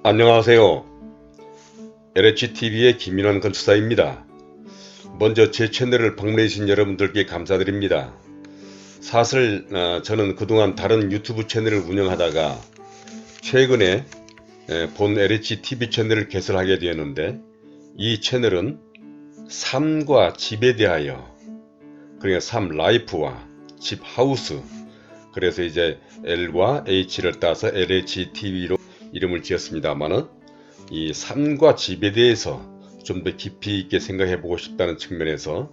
안녕하세요. LHTV의 김인환 건축사입니다. 먼저 제 채널을 방문해주신 여러분들께 감사드립니다. 사실 저는 그동안 다른 유튜브 채널을 운영하다가 최근에 본 LHTV 채널을 개설하게 되었는데, 이 채널은 삶과 집에 대하여, 그러니까 삶 라이프와 집 하우스, 그래서 이제 L과 H를 따서 LHTV로 이름을 지었습니다만은, 이 삶과 집에 대해서 좀 더 깊이 있게 생각해 보고 싶다는 측면에서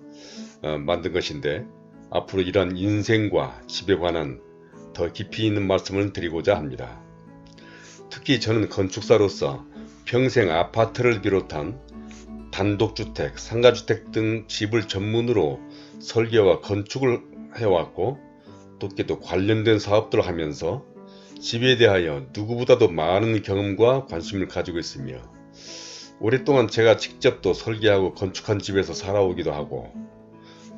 만든 것인데, 앞으로 이런 인생과 집에 관한 더 깊이 있는 말씀을 드리고자 합니다. 특히 저는 건축사로서 평생 아파트를 비롯한 단독주택, 상가주택 등 집을 전문으로 설계와 건축을 해왔고, 또 관련된 사업들을 하면서 집에 대하여 누구보다도 많은 경험과 관심을 가지고 있으며, 오랫동안 제가 직접 또 설계하고 건축한 집에서 살아오기도 하고,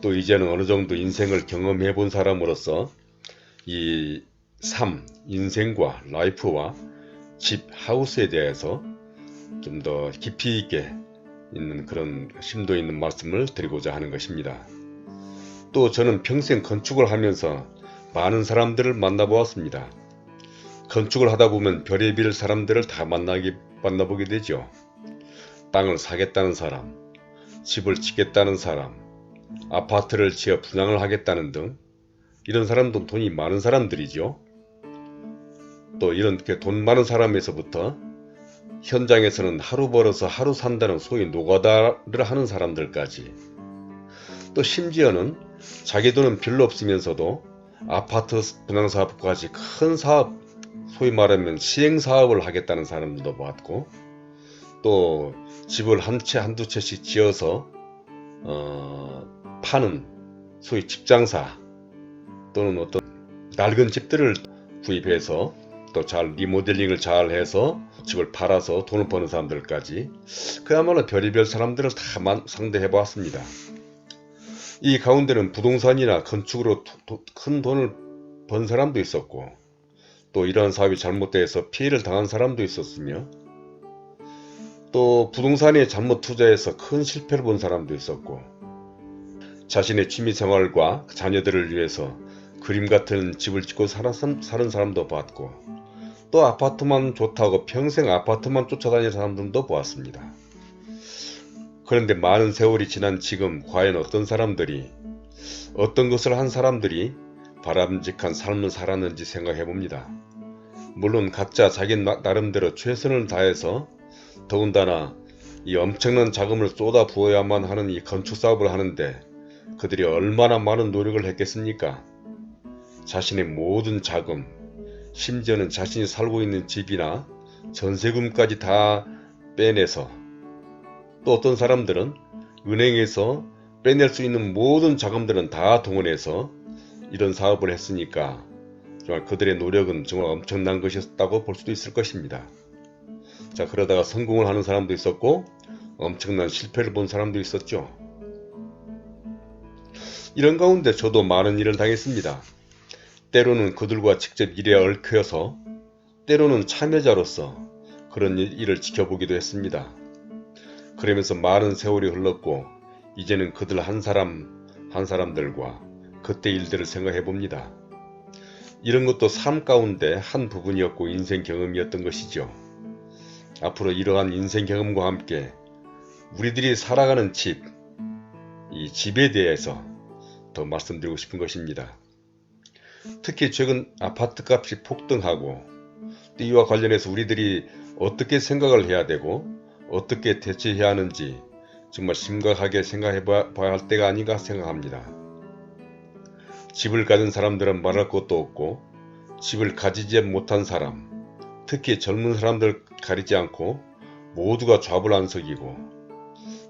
또 이제는 어느 정도 인생을 경험해 본 사람으로서 이 삶, 인생과 라이프와 집, 하우스에 대해서 좀 더 깊이 있게 있는 그런 심도 있는 말씀을 드리고자 하는 것입니다. 또 저는 평생 건축을 하면서 많은 사람들을 만나보았습니다. 건축을 하다 보면 별의별 사람들을 다 만나보게 되죠. 땅을 사겠다는 사람, 집을 짓겠다는 사람, 아파트를 지어 분양을 하겠다는 등, 이런 사람도 돈이 많은 사람들이죠. 또 이렇게 돈 많은 사람에서부터 현장에서는 하루 벌어서 하루 산다는 소위 노가다를 하는 사람들까지, 또 심지어는 자기 돈은 별로 없으면서도 아파트 분양사업까지 큰 사업, 소위 말하면 시행사업을 하겠다는 사람들도 봤고, 또 집을 한 채 한두 채씩 지어서 파는 소위 집장사, 또는 어떤 낡은 집들을 구입해서 또 잘 리모델링을 잘 해서 집을 팔아서 돈을 버는 사람들까지, 그야말로 별의별 사람들을 다 상대해 보았습니다. 이 가운데는 부동산이나 건축으로 큰 돈을 번 사람도 있었고, 또 이러한 사업이 잘못돼서 피해를 당한 사람도 있었으며, 또 부동산에 잘못 투자해서 큰 실패를 본 사람도 있었고, 자신의 취미생활과 자녀들을 위해서 그림 같은 집을 짓고 사는 사람도 봤고, 또 아파트만 좋다고 평생 아파트만 쫓아다니는 사람들도 보았습니다. 그런데 많은 세월이 지난 지금 과연 어떤 사람들이, 어떤 것을 한 사람들이 바람직한 삶을 살았는지 생각해 봅니다. 물론 각자 자기 나름대로 최선을 다해서, 더군다나 이 엄청난 자금을 쏟아 부어야만 하는 이 건축 사업을 하는데 그들이 얼마나 많은 노력을 했겠습니까? 자신의 모든 자금, 심지어는 자신이 살고 있는 집이나 전세금까지 다 빼내서, 또 어떤 사람들은 은행에서 빼낼 수 있는 모든 자금들은 다 동원해서 이런 사업을 했으니까 정말 그들의 노력은 정말 엄청난 것이었다고 볼 수도 있을 것입니다. 자, 그러다가 성공을 하는 사람도 있었고 엄청난 실패를 본 사람도 있었죠. 이런 가운데 저도 많은 일을 당했습니다. 때로는 그들과 직접 일에 얽혀서, 때로는 참여자로서 그런 일을 지켜보기도 했습니다. 그러면서 많은 세월이 흘렀고, 이제는 그들 한 사람들과 그때 일들을 생각해 봅니다. 이런 것도 삶 가운데 한 부분이었고 인생 경험이었던 것이죠. 앞으로 이러한 인생 경험과 함께 우리들이 살아가는 집, 이 집에 대해서 더 말씀드리고 싶은 것입니다. 특히 최근 아파트 값이 폭등하고, 또 이와 관련해서 우리들이 어떻게 생각을 해야 되고 어떻게 대처해야 하는지 정말 심각하게 생각해 봐야 할 때가 아닌가 생각합니다. 집을 가진 사람들은 말할 것도 없고, 집을 가지지 못한 사람, 특히 젊은 사람들 가리지 않고 모두가 좌불안석이고,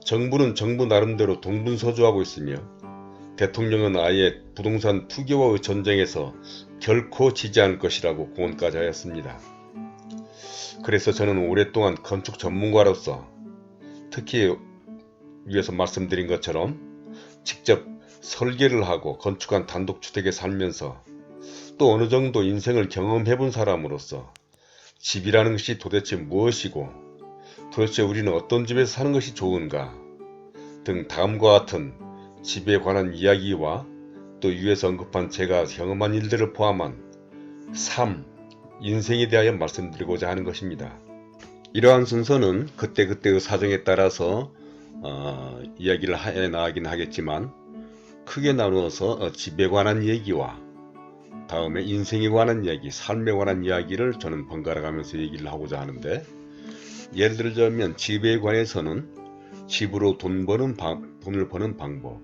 정부는 정부 나름대로 동분서주하고 있으며, 대통령은 아예 부동산 투기와의 전쟁에서 결코 지지 않을 것이라고 공언까지 하였습니다. 그래서 저는 오랫동안 건축 전문가로서, 특히 위에서 말씀드린 것처럼 직접 설계를 하고 건축한 단독주택에 살면서, 또 어느 정도 인생을 경험해 본 사람으로서 집이라는 것이 도대체 무엇이고 도대체 우리는 어떤 집에서 사는 것이 좋은가 등 다음과 같은 집에 관한 이야기와 또 위에서 언급한 제가 경험한 일들을 포함한 삶, 인생에 대하여 말씀드리고자 하는 것입니다. 이러한 순서는 그때그때의 사정에 따라서 이야기를 해 나가긴 하겠지만 크게 나누어서 집에 관한 얘기와 다음에 인생에 관한 이야기, 삶에 관한 이야기를 저는 번갈아 가면서 얘기를 하고자 하는데, 예를 들자면 집에 관해서는 집으로 돈을 버는 방법.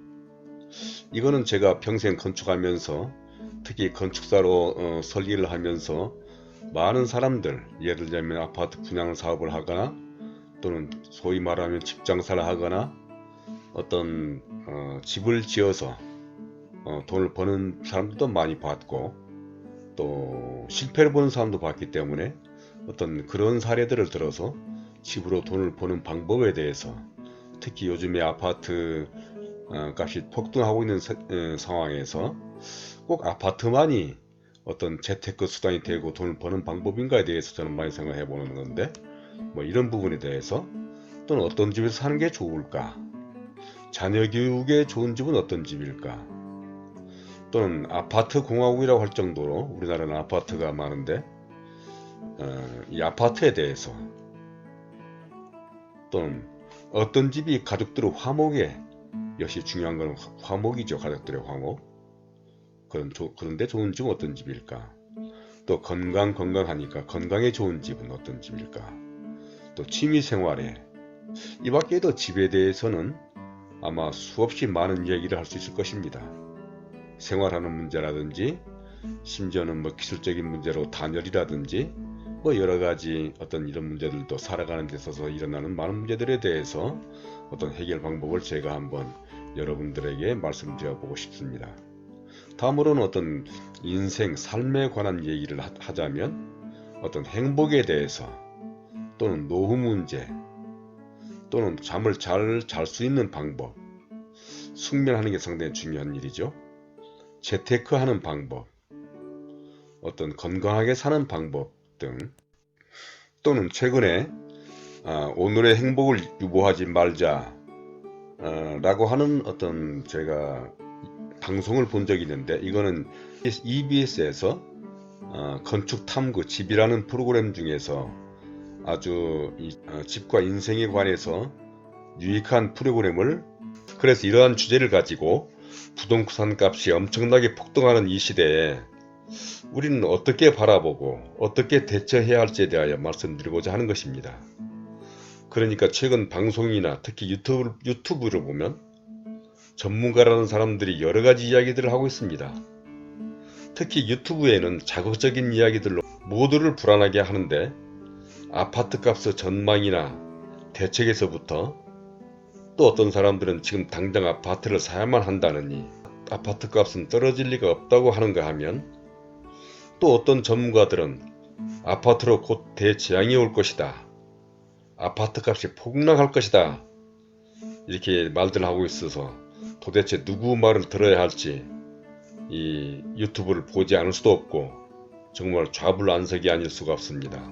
이거는 제가 평생 건축하면서 특히 건축사로 설계를 하면서 많은 사람들, 예를 들자면 아파트 분양 사업을 하거나 또는 소위 말하면 집 장사를 하거나 어떤 집을 지어서 돈을 버는 사람들도 많이 봤고 또 실패를 보는 사람도 봤기 때문에 어떤 그런 사례들을 들어서 집으로 돈을 버는 방법에 대해서 특히 요즘에 아파트 값이 폭등하고 있는 상황에서 꼭 아파트만이 어떤 재테크 수단이 되고 돈을 버는 방법인가에 대해서 저는 많이 생각해 보는 건데, 뭐 이런 부분에 대해서 또는 어떤 집에서 사는 게 좋을까, 자녀 교육에 좋은 집은 어떤 집일까, 또는 아파트 공화국이라고 할 정도로 우리나라는 아파트가 많은데 이 아파트에 대해서, 또는 어떤 집이 가족들의 화목에, 역시 중요한 건 화목이죠. 가족들의 화목. 그런데 좋은 집은 어떤 집일까? 또 건강하니까 건강에 좋은 집은 어떤 집일까? 또 취미생활에, 이 밖에도 집에 대해서는 아마 수없이 많은 얘기를 할 수 있을 것입니다. 생활하는 문제라든지 심지어는 뭐 기술적인 문제로 단열이라든지 뭐 여러가지 어떤 이런 문제들도 살아가는 데 있어서 일어나는 많은 문제들에 대해서 어떤 해결 방법을 제가 한번 여러분들에게 말씀드려 보고 싶습니다. 다음으로는 어떤 인생, 삶에 관한 얘기를 하자면 어떤 행복에 대해서, 또는 노후 문제, 또는 잠을 잘 잘 수 있는 방법, 숙면하는 게 상당히 중요한 일이죠. 재테크하는 방법, 어떤 건강하게 사는 방법 등, 또는 최근에 오늘의 행복을 유보하지 말자 라고 하는 어떤 제가 방송을 본 적이 있는데, 이거는 EBS에서 건축 탐구 집이라는 프로그램 중에서 아주 집과 인생에 관해서 유익한 프로그램을, 그래서 이러한 주제를 가지고 부동산 값이 엄청나게 폭등하는 이 시대에 우리는 어떻게 바라보고 어떻게 대처해야 할지에 대하여 말씀드리고자 하는 것입니다. 그러니까 최근 방송이나 특히 유튜브를 보면 전문가라는 사람들이 여러가지 이야기들을 하고 있습니다. 특히 유튜브에는 자극적인 이야기들로 모두를 불안하게 하는데, 아파트 값의 전망이나 대책에서부터 또 어떤 사람들은 지금 당장 아파트를 사야만 한다느니 아파트 값은 떨어질 리가 없다고 하는가 하면, 또 어떤 전문가들은 아파트로 곧 대재앙이 올 것이다, 아파트 값이 폭락할 것이다, 이렇게 말들 하고 있어서 도대체 누구 말을 들어야 할지 이 유튜브를 보지 않을 수도 없고 정말 좌불안석이 아닐 수가 없습니다.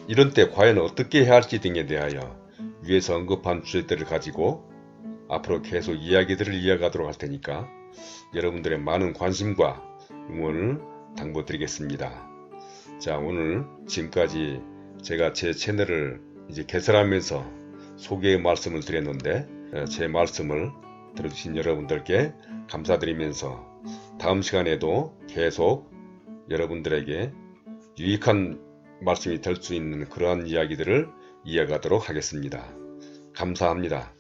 이런 때 과연 어떻게 해야 할지 등에 대하여 위에서 언급한 주제들을 가지고 앞으로 계속 이야기들을 이어가도록 할 테니까 여러분들의 많은 관심과 응원을 당부드리겠습니다. 자, 오늘 지금까지 제가 제 채널을 이제 개설하면서 소개의 말씀을 드렸는데, 제 말씀을 들어주신 여러분들께 감사드리면서 다음 시간에도 계속 여러분들에게 유익한 말씀이 될 수 있는 그러한 이야기들을 이어가도록 하겠습니다. 감사합니다.